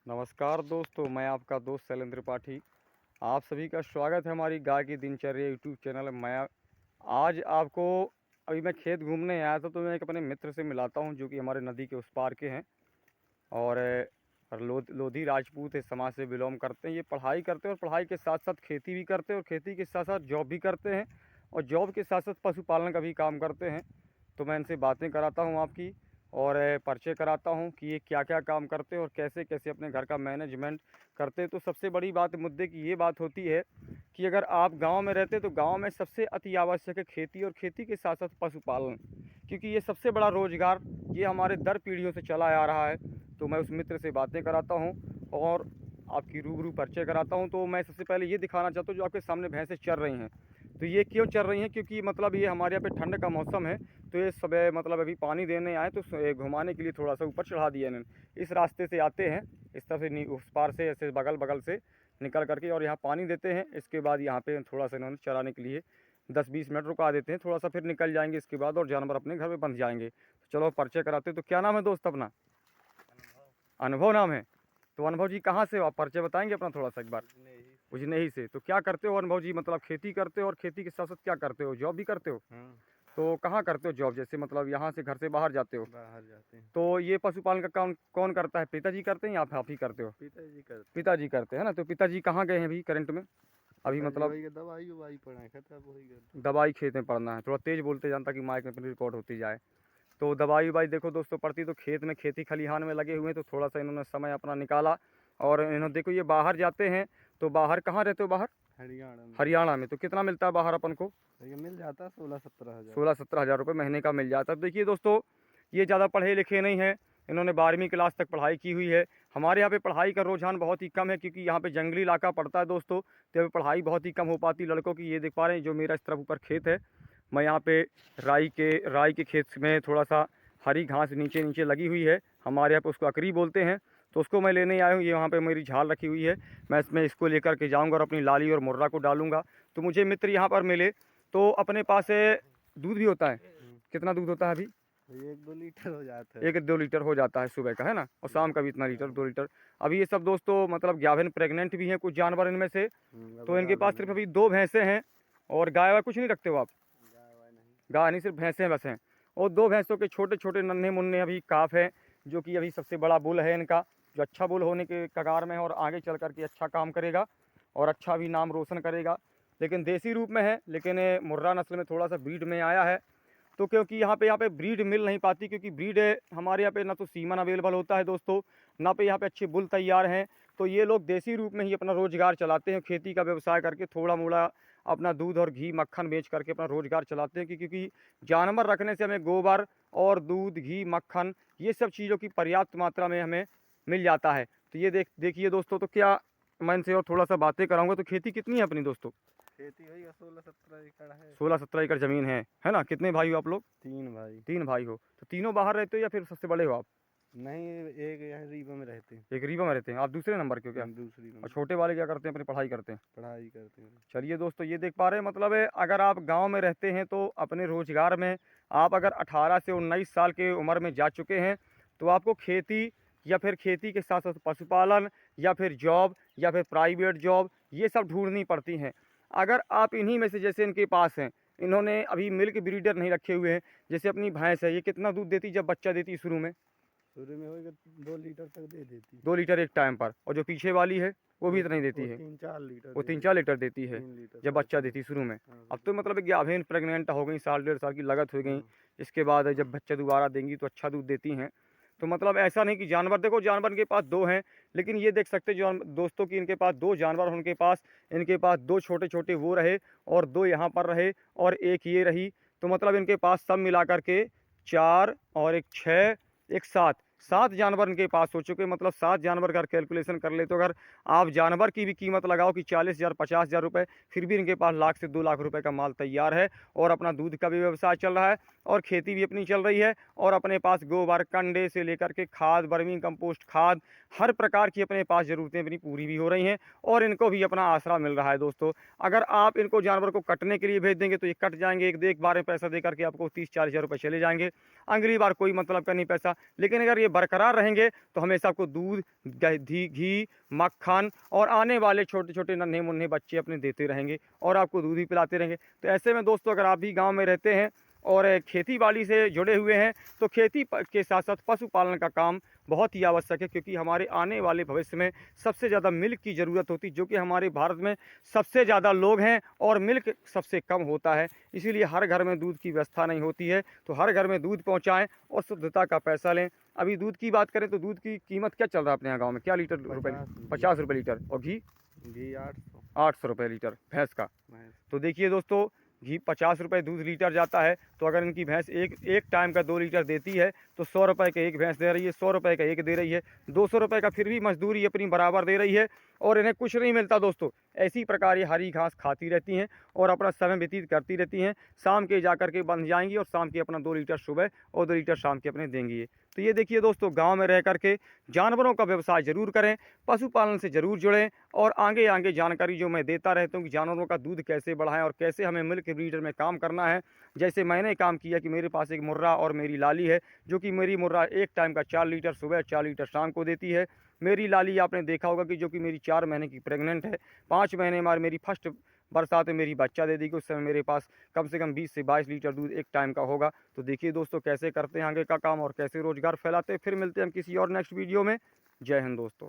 नमस्कार दोस्तों, मैं आपका दोस्त शैलेंद्र त्रिपाठी। आप सभी का स्वागत है हमारी गाय की दिनचर्या यूट्यूब चैनल में। मैं आज आपको अभी मैं खेत घूमने आया था, तो मैं एक अपने मित्र से मिलाता हूं जो कि हमारे नदी के उस पार के हैं और लोधी राजपूत इस समाज से बिलोंग करते हैं। ये पढ़ाई करते हैं और पढ़ाई के साथ साथ खेती भी करते हैं और खेती के साथ साथ जॉब भी करते हैं और जॉब के साथ साथ पशुपालन का भी काम करते हैं। तो मैं इनसे बातें कराता हूँ आपकी और परिचय कराता हूँ कि ये क्या क्या काम करते हैं और कैसे कैसे अपने घर का मैनेजमेंट करते हैं। तो सबसे बड़ी बात मुद्दे की ये बात होती है कि अगर आप गांव में रहते तो गांव में सबसे अति आवश्यक है खेती और खेती के साथ साथ पशुपालन, क्योंकि ये सबसे बड़ा रोज़गार ये हमारे दर पीढ़ियों से चला आ रहा है। तो मैं उस मित्र से बातें कराता हूँ और आपकी रूबरू परिचय कराता हूँ। तो मैं सबसे पहले ये दिखाना चाहता हूँ, जो आपके सामने भैंसें चर रही हैं, तो ये क्यों चल रही हैं, क्योंकि मतलब ये हमारे यहाँ पे ठंड का मौसम है। तो ये सुबह मतलब अभी पानी देने आए तो घुमाने के लिए थोड़ा सा ऊपर चढ़ा दिया इन्होंने। इस रास्ते से आते हैं, इस तरफ से उस पार से ऐसे बगल बगल से निकल करके और यहाँ पानी देते हैं। इसके बाद यहाँ पे थोड़ा सा इन्होंने चराने के लिए 10-20 मिनट रुका देते हैं, थोड़ा सा फिर निकल जाएंगे इसके बाद और जानवर अपने घर में बंध जाएंगे। तो चलो परिचय कराते हैं। तो क्या नाम है दोस्त अपना? अनुभव नाम है। तो अनुभव जी कहाँ से हो आप? परिचय बताएंगे अपना थोड़ा सा एक बार। उजने से। तो क्या करते हो अनुभव जी? मतलब खेती करते हो और खेती के साथ साथ क्या करते हो? जॉब भी करते हो? तो कहाँ करते हो जॉब? जैसे मतलब यहाँ से घर से बाहर जाते हो? बाहर जाते हैं। तो ये पशुपालन का काम कौन करता है? पिताजी करते हैं या आप ही करते हो? पिताजी करते हैं। पिताजी करते हैं ना। तो पिताजी कहाँ गए हैं अभी करंट में? अभी पिताजी मतलब वही के दवाई उवाई पढ़ाए खत्म वही करते दवाई खेत में पड़ना है। थोड़ा तेज़ बोलते जानता कि माइक में अपनी रिकॉर्ड होती जाए। तो दवाई उवाई देखो दोस्तों पड़ती तो खेत में खेती खलिहान में लगे हुए हैं। तो थोड़ा सा इन्होंने समय अपना निकाला और इन्होंने देखो ये बाहर जाते हैं। तो बाहर कहाँ रहते हो? बाहर हरियाणा में। हरियाणा में। तो कितना मिलता है बाहर अपन को? ये मिल जाता है 16-17 हज़ार। 16-17 हज़ार रुपये महीने का मिल जाता है। तो देखिए दोस्तों, ये ज़्यादा पढ़े लिखे नहीं हैं, इन्होंने 12वीं क्लास तक पढ़ाई की हुई है। हमारे यहाँ पे पढ़ाई का रुझान बहुत ही कम है, क्योंकि यहाँ पे जंगली इलाका पड़ता है दोस्तों। तो यहाँ पे पढ़ाई बहुत ही कम हो पाती लड़कों की। ये देख पा रहे हैं जो मेरा इस तरफ ऊपर खेत है, मैं यहाँ पे राई के खेत में थोड़ा सा हरी घास नीचे नीचे लगी हुई है। हमारे यहाँ पे उसको अकरी बोलते हैं। तो उसको मैं लेने आया हूँ। ये वहाँ पे मेरी झाल रखी हुई है, मैं इसमें इसको लेकर के जाऊँगा और अपनी लाली और मुर्रा को डालूँगा। तो मुझे मित्र यहाँ पर मिले। तो अपने पास दूध भी होता है? कितना दूध होता है अभी? 1-2 लीटर हो जाता है। 1-2 लीटर हो जाता है सुबह का, है ना? और शाम का भी इतना लीटर 2 लीटर। अभी ये सब दोस्तों मतलब गाभिन प्रेग्नेंट भी हैं कुछ जानवर इनमें से। तो इनके पास सिर्फ अभी 2 भैंसें हैं और गाय वाय कुछ नहीं रखते हो आप? गाय नहीं, सिर्फ भैंसें बस हैं। और 2 भैंसों के छोटे छोटे नन्हे मुन्ने अभी काफ हैं, जो कि अभी सबसे बड़ा बुल है इनका, जो अच्छा बुल होने के कगार में है और आगे चल कर के अच्छा काम करेगा और अच्छा भी नाम रोशन करेगा। लेकिन देसी रूप में है, लेकिन मुर्रा नस्ल में थोड़ा सा ब्रीड में आया है। तो क्योंकि यहाँ पे ब्रीड मिल नहीं पाती, क्योंकि ब्रीड हमारे यहाँ पे ना तो सीमन अवेलेबल होता है दोस्तों, ना पे यहाँ पे अच्छे बुल तैयार हैं। तो ये लोग देसी रूप में ही अपना रोज़गार चलाते हैं, खेती का व्यवसाय करके थोड़ा मोड़ा अपना दूध और घी मक्खन बेच करके अपना रोज़गार चलाते हैं। क्योंकि जानवर रखने से हमें गोबर और दूध घी मक्खन ये सब चीज़ों की पर्याप्त मात्रा में हमें मिल जाता है। तो ये देखिए दोस्तों, तो क्या मैं इनसे और थोड़ा सा बातें कराऊंगा। तो खेती कितनी है अपनी दोस्तों? खेती वही 16-17 एकड़ है। 16-17 एकड़ ज़मीन है ना? कितने भाई हो आप लोग? 3 भाई। 3 भाई हो। तो तीनों बाहर रहते हो या फिर सबसे बड़े हो आप? नहीं, एक यहाँ रीवा में रहते हैं। एक रीवा में रहते हैं। आप दूसरे नंबर के हो क्या? हम दूसरी और में छोटे वाले क्या करते हैं? अपनी पढ़ाई करते हैं। पढ़ाई करते हैं। चलिए दोस्तों, ये देख पा रहे हैं मतलब अगर आप गांव में रहते हैं तो अपने रोज़गार में आप अगर 18 से 19 साल के उम्र में जा चुके हैं, तो आपको खेती या फिर खेती के साथ साथ पशुपालन या फिर जॉब या फिर प्राइवेट जॉब ये सब ढूंढनी पड़ती हैं। अगर आप इन्हीं में से जैसे इनके पास हैं, इन्होंने अभी मिल्क ब्रीडर नहीं रखे हुए हैं। जैसे अपनी भैंस है, ये कितना दूध देती जब बच्चा देती शुरू में? शुरू में होगा 2 लीटर तक दे देती। 2 लीटर एक टाइम पर। और जो पीछे वाली है वो भी इतना ही देती है? 3-4 लीटर वो दे 3-4 लीटर देती है 3 लीटर जब बच्चा देती शुरू में। हाँ। अब तो मतलब गाभिन प्रेग्नेंट हो गई, साल 1.5 साल की लगत हो गई। इसके बाद जब बच्चा दोबारा देंगी तो अच्छा दूध देती हैं। तो मतलब ऐसा नहीं कि जानवर देखो, जानवर इनके पास 2 हैं, लेकिन ये देख सकते जो दोस्तों की इनके पास 2 जानवर उनके पास, इनके पास 2 छोटे छोटे वो रहे और 2 यहाँ पर रहे और एक ये रही। तो मतलब इनके पास सब मिला करके 4 और एक 6 एक 7 जानवर इनके पास हो चुके। मतलब 7 जानवर का कैलकुलेशन कर ले तो अगर आप जानवर की भी कीमत लगाओ कि 40,000 50,000 रुपये, फिर भी इनके पास लाख से 2 लाख रुपए का माल तैयार है और अपना दूध का भी व्यवसाय चल रहा है और खेती भी अपनी चल रही है और अपने पास गोबर कंडे से लेकर के खाद, वर्मी कंपोस्ट खाद, हर प्रकार की अपने पास ज़रूरतें अपनी पूरी भी हो रही हैं और इनको भी अपना आसरा मिल रहा है दोस्तों। अगर आप इनको जानवर को कटने के लिए भेज देंगे तो ये कट जाएँगे, एक बार में पैसा दे करके आपको 30-40 हज़ार रुपए चले जाएँगे। अगली बार कोई मतलब का नहीं पैसा, लेकिन अगर ये बरकरार रहेंगे तो हमेशा आपको दूध, घी, मक्खन और आने वाले छोटे-छोटे नन्हे-मुन्ने बच्चे अपने देते रहेंगे और आपको दूध भी पिलाते रहेंगे। तो ऐसे में दोस्तों अगर आप भी गाँव में रहते हैं और खेती-बाड़ी से जुड़े हुए हैं तो खेती के साथ-साथ पशुपालन का काम बहुत ही आवश्यक है, क्योंकि हमारे आने वाले भविष्य में सबसे ज़्यादा मिल्क की ज़रूरत होती है, जो कि हमारे भारत में सबसे ज़्यादा लोग हैं और मिल्क सबसे कम होता है। इसीलिए हर घर में दूध की व्यवस्था नहीं होती है, तो हर घर में दूध पहुँचाएँ और शुद्धता का पैसा लें। अभी दूध की बात करें तो दूध की कीमत क्या चल रहा है अपने यहाँ गाँव में? क्या लीटर रुपए? 50 रुपये लीटर। और घी? घी 800 800 रुपये लीटर भैंस का। भैंस। तो देखिए दोस्तों, घी 50 रुपये दूध लीटर जाता है, तो अगर इनकी भैंस एक टाइम का 2 लीटर देती है तो 100 रुपये का एक भैंस दे रही है, 100 रुपये का एक दे रही है, 200 रुपये का फिर भी मजदूरी अपनी बराबर दे रही है और इन्हें कुछ नहीं मिलता दोस्तों। ऐसी प्रकार ये हरी घास खाती रहती हैं और अपना समय व्यतीत करती रहती हैं। शाम के जाकर के बंध जाएंगी और शाम के अपना 2 लीटर सुबह और 2 लीटर शाम के अपने देंगी ये। तो ये देखिए दोस्तों, गाँव में रह करके जानवरों का व्यवसाय ज़रूर करें, पशुपालन से ज़रूर जुड़ें और आगे आगे जानकारी जो मैं देता रहता हूँ कि जानवरों का दूध कैसे बढ़ाएं और कैसे हमें मिल्क ब्रीडर में काम करना है। जैसे मैंने काम किया कि मेरे पास एक मुर्रा और मेरी लाली है, जो कि मेरी मुर्रा एक टाइम का 4 लीटर सुबह 4 लीटर शाम को देती है। मेरी लाली आपने देखा होगा कि जो कि मेरी 4 महीने की प्रेग्नेंट है, 5 महीने में मेरी फर्स्ट बरसात में मेरी बच्चा दे देगी। उस समय मेरे पास कम से कम 20 से 22 लीटर दूध एक टाइम का होगा। तो देखिए दोस्तों, कैसे करते हैं आगे का काम और कैसे रोज़गार फैलाते हैं। फिर मिलते हैं हम किसी और नेक्स्ट वीडियो में। जय हिंद दोस्तों।